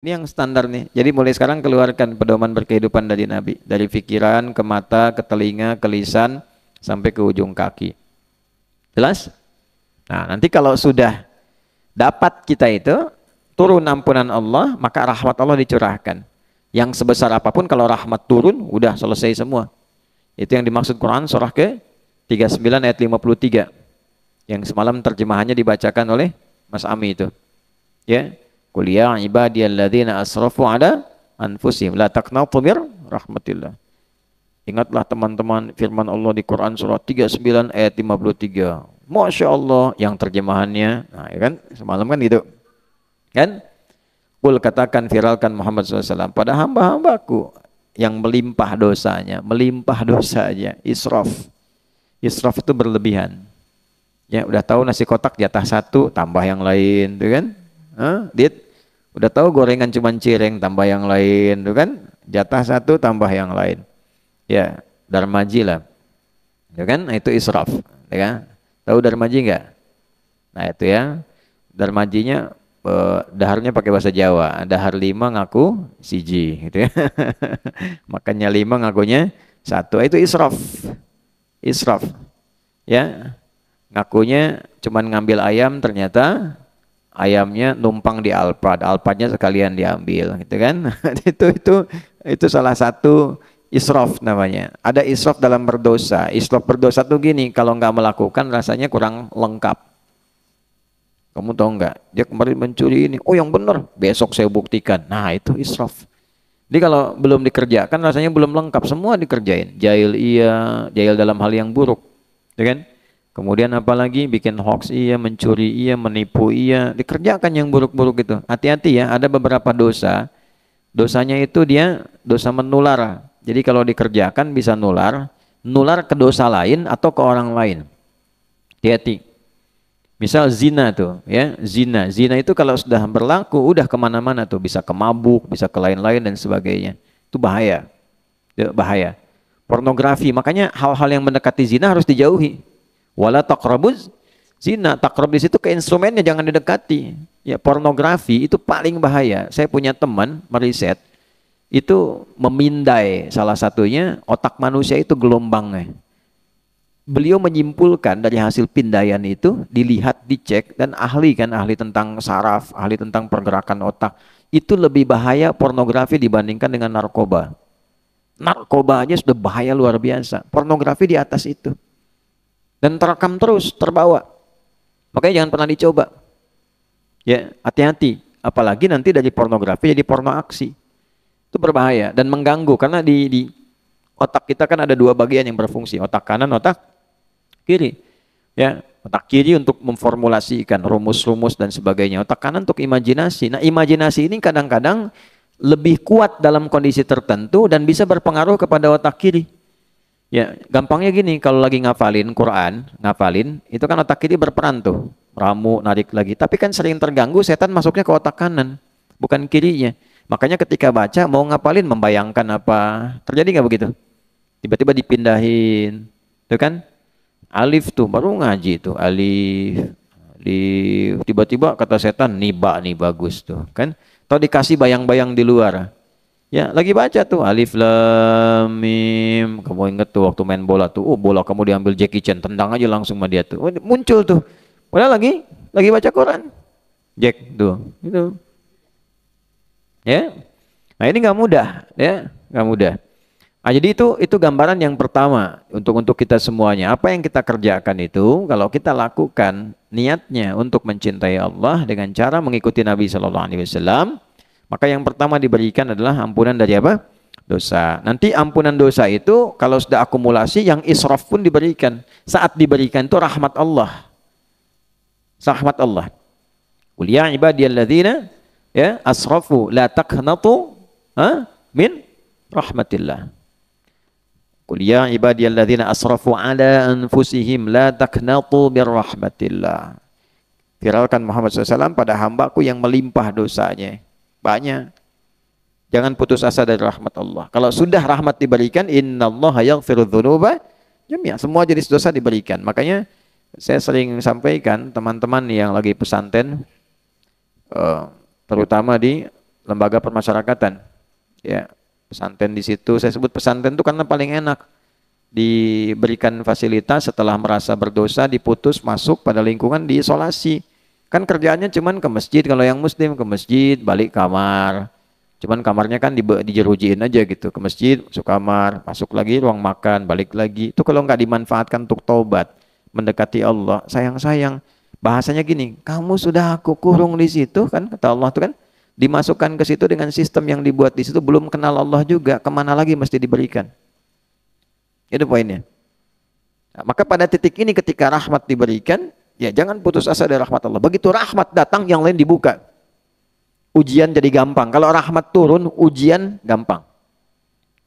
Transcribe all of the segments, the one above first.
Ini yang standar nih. Jadi mulai sekarang keluarkan pedoman berkehidupan dari Nabi. Dari pikiran, ke mata, ke telinga, ke lisan, sampai ke ujung kaki. Jelas? Nah, nanti kalau sudah dapat kita itu, turun ampunan Allah, maka rahmat Allah dicurahkan. Yang sebesar apapun kalau rahmat turun, udah selesai semua. Itu yang dimaksud Quran surah ke 39 ayat 53. Yang semalam terjemahannya dibacakan oleh Mas Ami itu. Ya. Qul ya ibadiyalladzina asrafu ala anfusihim la taqnatu mir rahmatillah. Ingatlah teman-teman firman Allah di Quran surah 39 ayat 53. Masya Allah yang terjemahannya. Nah, ya kan semalam kan gitu. Kan? Qul katakan viralkan Muhammad SAW pada hamba-hambaku yang melimpah dosanya, israf. Israf itu berlebihan. Ya, udah tahu nasi kotak jatah satu tambah yang lain, tuh kan? Udah tahu gorengan cuman cireng tambah yang lain, tuh kan? Jatah satu tambah yang lain. Ya, darmaji lah. Ya kan? Nah, itu israf, ya kan? Tahu darmaji enggak? Nah, itu ya. Darmajinya daharnya pakai bahasa Jawa. Dahar 5 ngaku siji gitu ya. Makannya 5 ngakunya satu. Itu israf. Israf. Ya. Ngakunya cuman ngambil ayam, ternyata ayamnya numpang di Alphard, Alphardnya sekalian diambil, gitu kan? itu salah satu israf namanya. Ada israf dalam berdosa. Israf berdosa tuh gini, kalau nggak melakukan rasanya kurang lengkap. Kamu tahu nggak? Dia kemarin mencuri ini, oh yang benar, besok saya buktikan. Nah itu israf. Jadi kalau belum dikerjakan rasanya belum lengkap, semua dikerjain. Jahil iya, jahil dalam hal yang buruk, ya kan? Kemudian apalagi bikin hoax iya, mencuri iya, menipu iya, dikerjakan yang buruk-buruk itu. Hati-hati ya, ada beberapa dosa. Dosanya itu dia dosa menular. Jadi kalau dikerjakan bisa nular ke dosa lain atau ke orang lain. Hati-hati. Misal zina tuh, ya zina. Zina itu kalau sudah berlaku, udah kemana-mana tuh, bisa ke mabuk, bisa ke lain-lain dan sebagainya. Itu bahaya, itu bahaya. Pornografi, makanya hal-hal yang mendekati zina harus dijauhi. Wala taqrabuz zina. Taqrab di situ ke instrumennya, jangan didekati. Ya pornografi itu paling bahaya. Saya punya teman meriset, itu memindai salah satunya otak manusia itu gelombangnya. Beliau menyimpulkan dari hasil pindaian itu, dilihat, dicek, dan ahli tentang saraf, ahli tentang pergerakan otak, itu lebih bahaya pornografi dibandingkan dengan narkoba. Narkoba aja sudah bahaya luar biasa, pornografi di atas itu. Dan terekam terus, terbawa. Makanya jangan pernah dicoba. Ya, hati-hati. Apalagi nanti dari pornografi jadi porno aksi. Itu berbahaya dan mengganggu, karena di otak kita kan ada dua bagian yang berfungsi, otak kanan, otak kiri. Ya, otak kiri untuk memformulasikan rumus-rumus dan sebagainya. Otak kanan untuk imajinasi. Nah, imajinasi ini kadang-kadang lebih kuat dalam kondisi tertentu dan bisa berpengaruh kepada otak kiri. Ya, gampangnya gini, kalau lagi ngafalin Quran, itu kan otak kiri berperan tuh, ramu, narik lagi. Tapi kan sering terganggu, setan masuknya ke otak kanan, bukan kirinya. Makanya ketika baca, mau ngapalin, membayangkan apa, terjadi nggak begitu? Tiba-tiba dipindahin, tuh kan? Alif tuh baru ngaji tuh alif, tiba-tiba kata setan niba nih bagus tuh kan, atau dikasih bayang-bayang di luar. Ya lagi baca tuh alif lam mim, kamu inget tuh waktu main bola tuh, oh bola kamu diambil Jackie Chan, tendang aja langsung sama dia tuh, oh, muncul tuh, padahal lagi baca Quran, Jack tuh itu. Ya, nah ini nggak mudah, ya nggak mudah. Nah, jadi itu gambaran yang pertama untuk kita semuanya. Apa yang kita kerjakan itu, kalau kita lakukan niatnya untuk mencintai Allah dengan cara mengikuti Nabi Shallallahu Alaihi Wasallam, maka yang pertama diberikan adalah ampunan dari apa? Dosa. Nanti ampunan dosa itu kalau sudah akumulasi, yang israf pun diberikan. Saat diberikan itu rahmat Allah. Rahmat Allah. Qul ya ibadiyalladzina ya asrafu la taqnatu min rahmatillah. Qul ya ibadiyalladzina asrafu ala anfusihim la taqnatu bir rahmatillah. Viralkan Muhammad SAW pada hambaku yang melimpah dosanya. Banyak. Jangan putus asa dari rahmat Allah. Kalau sudah rahmat diberikan, innallaha yaghfiru dzunuba jami'a. Semua jenis dosa diberikan. Makanya saya sering sampaikan teman-teman yang lagi pesantren, terutama di lembaga permasyarakatan. Ya, pesantren di situ. Saya sebut pesantren itu karena paling enak. Diberikan fasilitas setelah merasa berdosa, diputus, masuk pada lingkungan, diisolasi. Kan kerjaannya cuman ke masjid, kalau yang muslim ke masjid, balik kamar. Cuman kamarnya kan dijerujiin aja gitu, ke masjid, masuk kamar, masuk lagi ruang makan, balik lagi. Itu kalau nggak dimanfaatkan untuk taubat, mendekati Allah, sayang-sayang. Bahasanya gini, kamu sudah aku kurung di situ kan, kata Allah tuh kan, dimasukkan ke situ dengan sistem yang dibuat di situ, belum kenal Allah juga, kemana lagi mesti diberikan. Itu poinnya. Nah, maka pada titik ini ketika rahmat diberikan, ya jangan putus asa dari rahmat Allah. Begitu rahmat datang, yang lain dibuka. Ujian jadi gampang. Kalau rahmat turun, ujian gampang.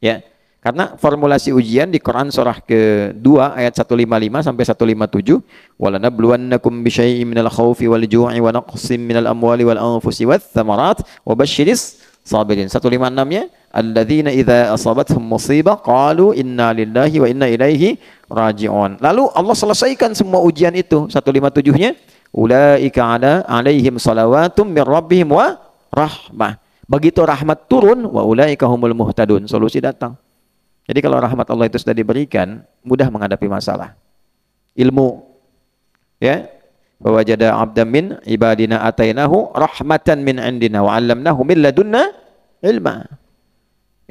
Ya, karena formulasi ujian di Quran surah ke-2 ayat 155 sampai 157, "Walanabluwannakum bisyai'in minal khaufi wal ju'i wa naqsin minal amwali wal anfusi wath thamarat wa basyiris sabirin." 156-nya, "Alladzina idza asabathum musibah qalu inna lillahi wa inna ilaihi raji'un." Lalu Allah selesaikan semua ujian itu. 157-nya, "Ulaika alaihim salawatum mir rabbihim wa rahmah." Begitu rahmat turun, wa ulaika humul muhtadun, solusi datang. Jadi kalau rahmat Allah itu sudah diberikan, mudah menghadapi masalah. Ilmu, ya, bahwa wajada 'abdan min ibadina atainahu rahmatan min indina wa 'allamnahu min ladunna ilma.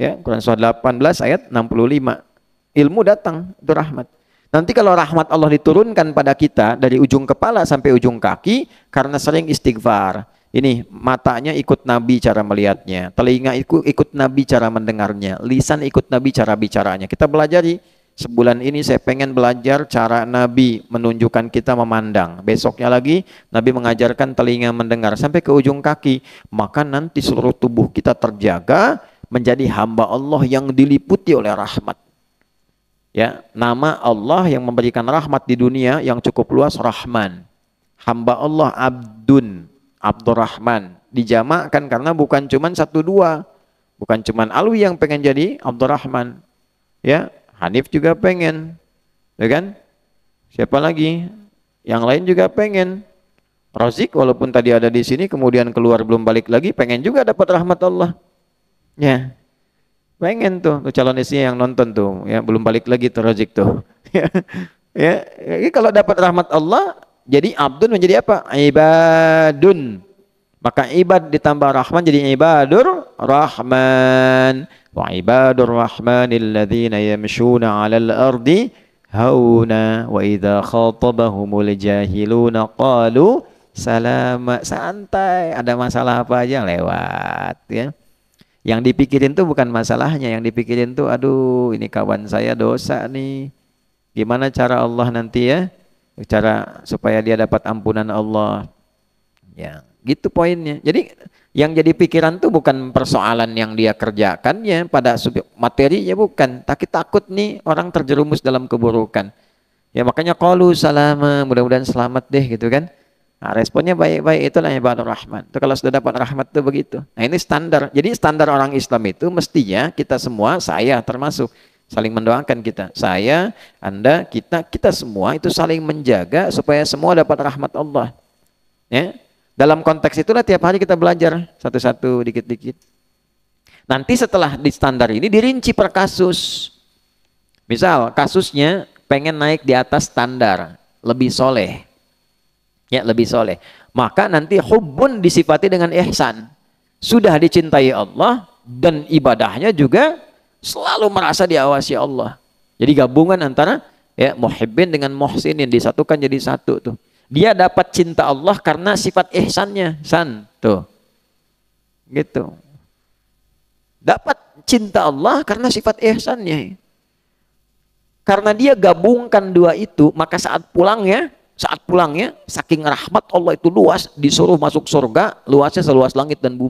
Ya, Quran surah 18 ayat 65. Ilmu datang, itu rahmat. Nanti kalau rahmat Allah diturunkan pada kita dari ujung kepala sampai ujung kaki karena sering istighfar. Ini matanya ikut Nabi cara melihatnya, telinga ikut Nabi cara mendengarnya, lisan ikut Nabi cara bicaranya. Kita belajari. Sebulan ini saya pengen belajar cara Nabi menunjukkan kita memandang. Besoknya lagi Nabi mengajarkan telinga mendengar sampai ke ujung kaki. Maka nanti seluruh tubuh kita terjaga menjadi hamba Allah yang diliputi oleh rahmat. Ya, nama Allah yang memberikan rahmat di dunia yang cukup luas, Rahman. Hamba Allah Abdun, Abdurrahman. Dijamakkan karena bukan cuman 1-2. Bukan cuman Alwi yang pengen jadi Abdurrahman. Ya, Hanif juga pengen. Ya kan? Siapa lagi? Yang lain juga pengen. Razik walaupun tadi ada di sini kemudian keluar belum balik lagi, pengen juga dapat rahmat Allah. Ya. Pengen tuh calon istrinya yang nonton tuh, ya belum balik lagi tuh Razik tuh. Ya, kalau dapat rahmat Allah, jadi abdun menjadi apa? Ibadun. Maka ibad ditambah rahman jadi ibadur rahman. Wa ibadur rahmanil ladzina yamshuna 'alal ardi hauna wa idza khatabahumul jahiluna qalu salama. Santai, ada masalah apa aja lewat, ya. Yang dipikirin tuh bukan masalahnya, yang dipikirin tuh aduh ini kawan saya dosa nih. Gimana cara Allah nanti ya? Cara supaya dia dapat ampunan Allah. Ya, gitu poinnya. Jadi yang jadi pikiran tuh bukan persoalan yang dia kerjakannya pada materinya bukan, tapi takut nih orang terjerumus dalam keburukan. Ya makanya qalu salama, mudah-mudahan selamat deh gitu kan. Nah, responnya baik-baik, itulah ibadur rahman. Itu kalau sudah dapat rahmat tuh begitu. Nah, ini standar. Jadi standar orang Islam itu mestinya kita semua, saya termasuk, saling mendoakan kita. Saya, Anda, kita semua itu saling menjaga supaya semua dapat rahmat Allah. Ya. Dalam konteks itulah tiap hari kita belajar satu-satu, dikit-dikit. Nanti setelah di standar ini dirinci per kasus. Misal kasusnya pengen naik di atas standar, lebih soleh. Ya, lebih soleh. Maka nanti hubbun disifati dengan ihsan. Sudah dicintai Allah dan ibadahnya juga selalu merasa diawasi Allah. Jadi gabungan antara ya muhibbin dengan muhsinin disatukan jadi satu tuh. Dia dapat cinta Allah karena sifat ihsannya, san tuh. Gitu. Dapat cinta Allah karena sifat ihsannya. Karena dia gabungkan dua itu, maka saat pulangnya saking rahmat Allah itu luas, disuruh masuk surga, luasnya seluas langit dan bumi.